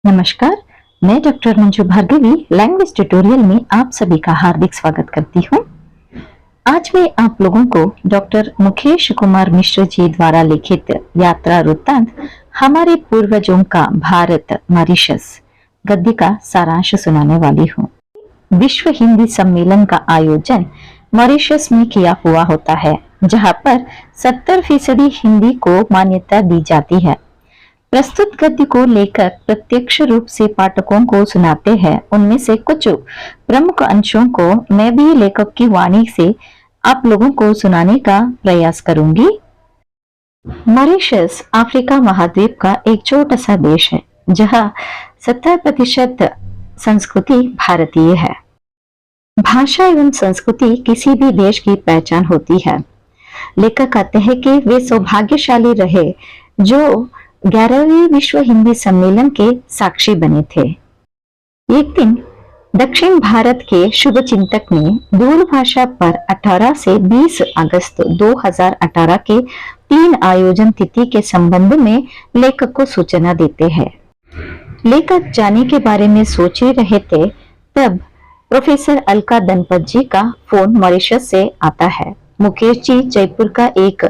नमस्कार। मैं doctor Manju Bhargavi language tutorial में आप सभी का हार्दिक स्वागत करती हूँ। आज मैं आप लोगों को डॉक्टर मुकेश कुमार मिश्र जी द्वारा लिखित यात्रा वृत्तांत हमारे पूर्वजों का भारत मॉरिशस गद्य का सारांश सुनाने वाली हूँ। विश्व हिंदी सम्मेलन का आयोजन मॉरिशस में किया हुआ होता है, जहाँ पर 70% हिंदी को मान्यता दी जाती है। प्रस्तुत गद्य को लेखक प्रत्यक्ष रूप से पाठकों को सुनाते हैं। उनमें से कुछ प्रमुख अंशों को मैं भी लेखक की वाणी से आप लोगों को सुनाने का प्रयास करूंगी। मॉरिशस अफ्रीका महाद्वीप का एक छोटा सा देश है, जहां 70% संस्कृति भारतीय है। भाषा एवं संस्कृति किसी भी देश की पहचान होती है। लेखक कहते हैं कि वे सौभाग्यशाली रहे जो 11वें विश्व हिंदी सम्मेलन के साक्षी बने थे। एक दिन दक्षिण भारत के शुभ चिंतक ने दूरभाषा पर 18 से 20 अगस्त 2018 के 3 आयोजन तिथि के संबंध में लेखक को सूचना देते हैं। लेखक जाने के बारे में सोच ही रहे थे, तब प्रोफेसर अलका दनपत जी का फोन मॉरिशस से आता है। मुकेश जी जयपुर का एक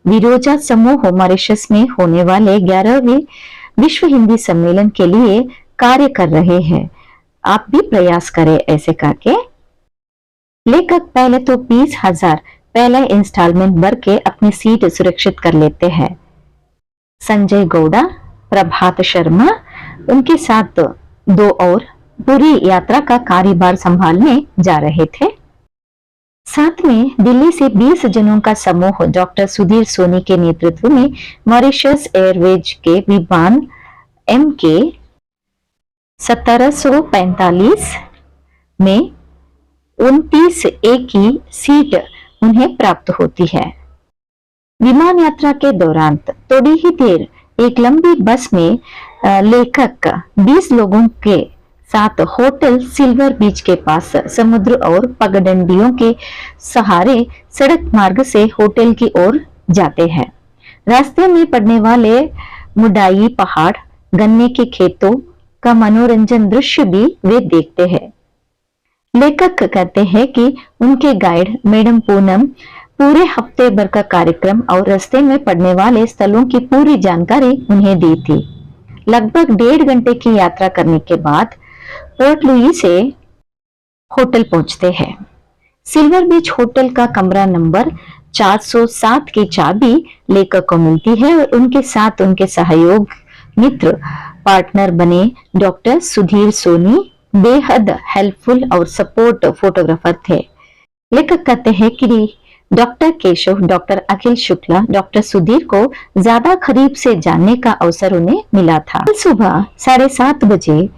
विरोजा समूह मॉरिशस में होने वाले 11वें विश्व हिंदी सम्मेलन के लिए कार्य कर रहे हैं, आप भी प्रयास करें, ऐसे करके लेखक पहले तो 20,000 पहला इंस्टॉलमेंट भर के अपनी सीट सुरक्षित कर लेते हैं। संजय गौड़ा, प्रभात शर्मा उनके साथ 2 और पूरी यात्रा का कार्यभार संभालने जा रहे थे। साथ में दिल्ली से 20 जनों का समूह डॉक्टर सुधीर सोनी के नेतृत्व में मॉरिशस एयरवेज के विमान MK 1745 में 29A की सीट उन्हें प्राप्त होती है। विमान यात्रा के दौरान थोड़ी ही देर एक लंबी बस में लेखक 20 लोगों के साथ होटल सिल्वर बीच के पास समुद्र और पगडंडियों के सहारे सड़क मार्ग से होटल की ओर जाते हैं। रास्ते में पड़ने वाले मुडाई पहाड़, गन्ने के खेतों का मनोरंजन दृश्य भी वे देखते हैं। लेखक कहते हैं कि उनके गाइड मैडम पूनम पूरे हफ्ते भर का कार्यक्रम और रास्ते में पड़ने वाले स्थलों की पूरी जानकारी उन्हें दी थी। लगभग 1.5 घंटे की यात्रा करने के बाद पोर्ट लुई से होटल पहुंचते हैं। सिल्वर बीच होटल का कमरा नंबर 407 की चाबी लेखक को मिलती है और उनके साथ उनके सहयोग मित्र पार्टनर बने डॉक्टर सुधीर सोनी बेहद हेल्पफुल और सपोर्ट फोटोग्राफर थे। लेखक कहते हैं कि डॉक्टर केशव, डॉक्टर अखिल शुक्ला, डॉक्टर सुधीर को ज्यादा करीब से जानने का अवसर उन्हें मिला था। सुबह 7:30 बजे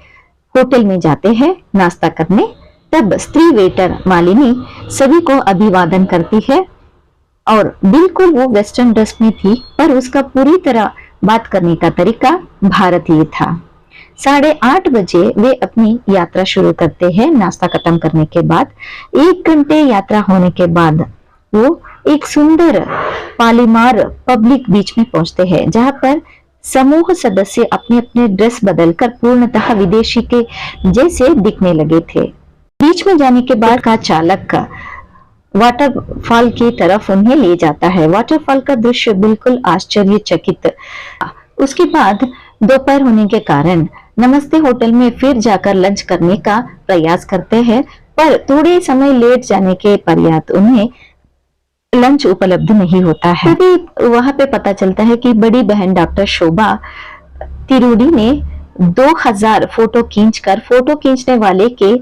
होटल में जाते हैं नाश्ता करने। तब स्त्री वेटर मालिनी सभी को अभिवादन करती है और बिल्कुल वो वेस्टर्न ड्रेस में थी, पर उसका पूरी तरह बात करने का तरीका भारतीय था। 8:30 बजे वे अपनी यात्रा शुरू करते हैं। नाश्ता खत्म करने के बाद 1 घंटे यात्रा होने के बाद वो एक सुंदर पालीमार पब्लिक बीच में पहुंचते हैं, जहां पर समूह सदस्य अपने अपने ड्रेस बदलकर पूर्णतः विदेशी के जैसे दिखने लगे थे। बीच में जाने के बाद का चालक वाटरफॉल की तरफ उन्हें ले जाता है। वाटरफॉल का दृश्य बिल्कुल आश्चर्यचकित। उसके बाद दोपहर होने के कारण नमस्ते होटल में फिर जाकर लंच करने का प्रयास करते हैं, पर थोड़े समय लेट जाने के पर्याप्त उन्हें लंच उपलब्ध नहीं होता है। तभी वहां पे पता चलता है कि बड़ी बहन डॉक्टर शोभा तिरुडी ने 2000 फोटो खींचकर फोटो खींचने वाले के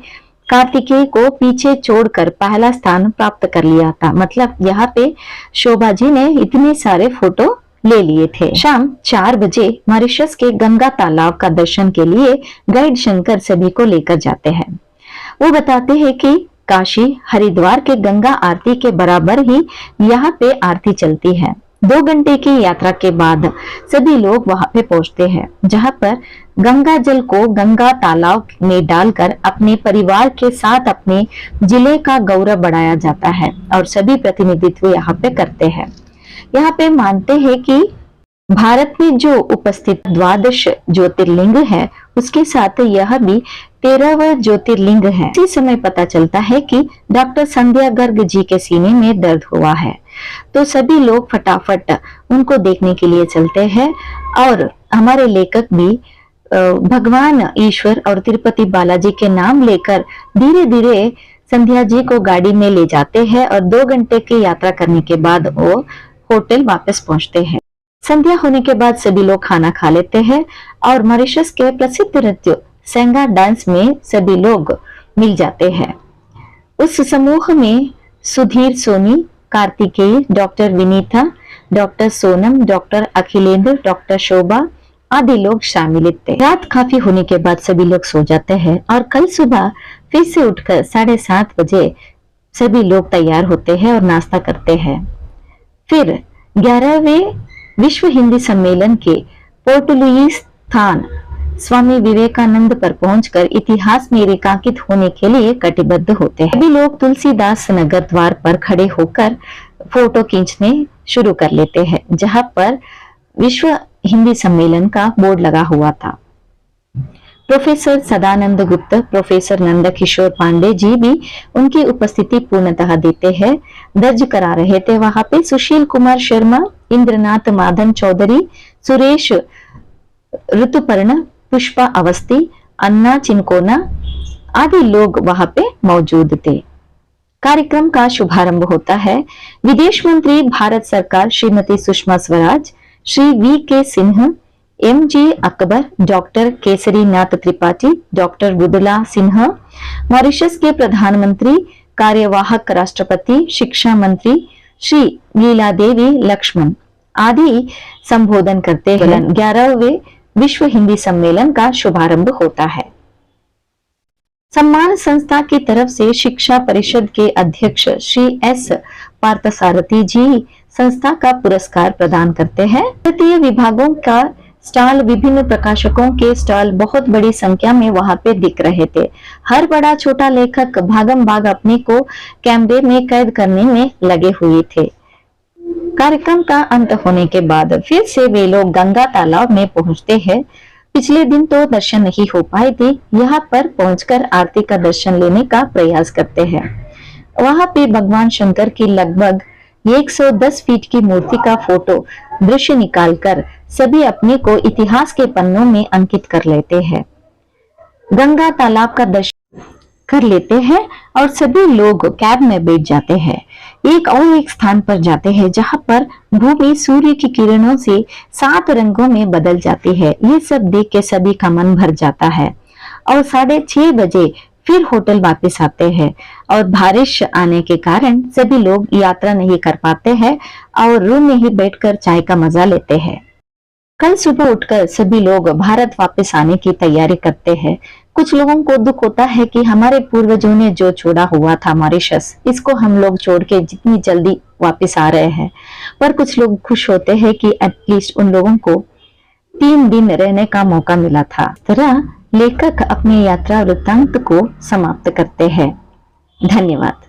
कार्तिकेय को पीछे छोड़कर पहला स्थान प्राप्त कर लिया था। मतलब यहाँ पे शोभा जी ने इतने सारे फोटो ले लिए थे। शाम 4 बजे मॉरिशस के गंगा तालाब का दर्शन के लिए गाइड शंकर सभी को लेकर जाते हैं। वो बताते हैं कि काशी हरिद्वार के गंगा आरती के बराबर ही यहाँ पे आरती चलती है। 2 घंटे की यात्रा के बाद सभी लोग वहां पे पहुंचते हैं, जहां पर गंगा जल को गंगा तालाब में डालकर अपने परिवार के साथ अपने जिले का गौरव बढ़ाया जाता है और सभी प्रतिनिधित्व यहाँ पे करते हैं। यहाँ पे मानते हैं कि भारत में जो उपस्थित 12 ज्योतिर्लिंग है उसके साथ यह भी 13वां ज्योतिर्लिंग है। इसी समय पता चलता है कि डॉक्टर संध्या गर्ग जी के सीने में दर्द हुआ है, तो सभी लोग फटाफट उनको देखने के लिए चलते हैं और हमारे लेखक भी भगवान ईश्वर और तिरुपति बालाजी के नाम लेकर धीरे धीरे संध्या जी को गाड़ी में ले जाते हैं और 2 घंटे की यात्रा करने के बाद वो होटल वापस पहुंचते हैं। संध्या होने के बाद सभी लोग खाना खा लेते हैं और मॉरिशस के प्रसिद्ध नृत्य सेंगा डांस में सभी लोग मिल जाते हैं। उस समूह में Sudhir Soni, Kartikeya, doctor Vinita, doctor Sonam, doctor Akhilendra, doctor Shobha आदि लोग शामिल थे। रात काफी होने के बाद सभी लोग सो जाते हैं और कल सुबह फिर से उठकर 7:30 बजे सभी लोग तैयार होते हैं और नाश्ता करते हैं। फिर 11वें विश्व हिंदी सम्मेलन के पोर्ट लुइस स्थान स्वामी विवेकानंद पर पहुंचकर इतिहास में रेखांकित होने के लिए कटिबद्ध होते हैं। सभी लोग तुलसीदास नगर द्वार पर खड़े होकर फोटो खींचने शुरू कर लेते हैं, जहां पर विश्व हिंदी सम्मेलन का बोर्ड लगा हुआ था। प्रोफेसर सदानंद गुप्त, प्रोफेसर नंद किशोर पांडे जी भी उनकी उपस्थिति पूर्णतः देते हैं दर्ज करा रहे थे। वहां पे सुशील कुमार शर्मा, इंद्रनाथ माधन चौधरी, सुरेश ऋतुपर्ण, पुष्पा अवस्थी, अन्ना चिनकोना आदि लोग वहां पे मौजूद थे। कार्यक्रम का शुभारंभ होता है विदेश मंत्री भारत सरकार Shrimati Sushma Swaraj, Shri VK. Sinha, MJ. Akbar, doctor Kesari Nath Tripathi, doctor Mridula Sinha, Mauritius के प्रधानमंत्री, कार्यवाहक राष्ट्रपति, शिक्षा मंत्री श्री लीला देवी लक्ष्मण आदि संबोधन करते हैं। 11वें विश्व हिंदी सम्मेलन का शुभारंभ होता है। सम्मान संस्था की तरफ से शिक्षा परिषद के अध्यक्ष श्री एस पार्थसारथी जी संस्था का पुरस्कार प्रदान करते हैं। भारतीय विभागों का स्टॉल, विभिन्न प्रकाशकों के स्टॉल बहुत बड़ी संख्या में वहां पे दिख रहे थे। हर बड़ा छोटा लेखक भागम भाग अपने को कैमरे में कैद करने में लगे हुए थे। कार्यक्रम का अंत होने के बाद फिर से वे लोग गंगा तालाब में पहुंचते हैं। पिछले दिन तो दर्शन नहीं हो पाए थे, यहाँ पर पहुंचकर आरती का दर्शन लेने का प्रयास करते हैं। वहां पे भगवान शंकर की लगभग 110 फीट की मूर्ति का फोटो दृश्य निकालकर सभी अपने को इतिहास के पन्नों में अंकित कर लेते हैं। गंगा तालाब का दर्शन कर लेते हैं और सभी लोग कैब में बैठ जाते हैं। एक स्थान पर जाते हैं जहां पर भूमि सूर्य की किरणों से 7 रंगों में बदल जाती है। ये सब देख के सभी का मन भर जाता है और 6:30 बजे फिर होटल वापस आते हैं और बारिश आने के कारण सभी लोग यात्रा नहीं कर पाते हैं और रूम में ही बैठकर चाय का मजा लेते हैं। कल सुबह उठकर सभी लोग भारत वापस आने की तैयारी करते हैं। कुछ लोगों को दुख होता है कि हमारे पूर्वजों ने जो छोड़ा हुआ था मॉरिशस, इसको हम लोग छोड़ के जितनी जल्दी वापस आ रहे हैं। पर कुछ लोग खुश होते हैं कि एटलीस्ट उन लोगों को 3 दिन रहने का मौका मिला था। तरह लेखक अपनी यात्रा वृत्तांत को समाप्त करते हैं। धन्यवाद।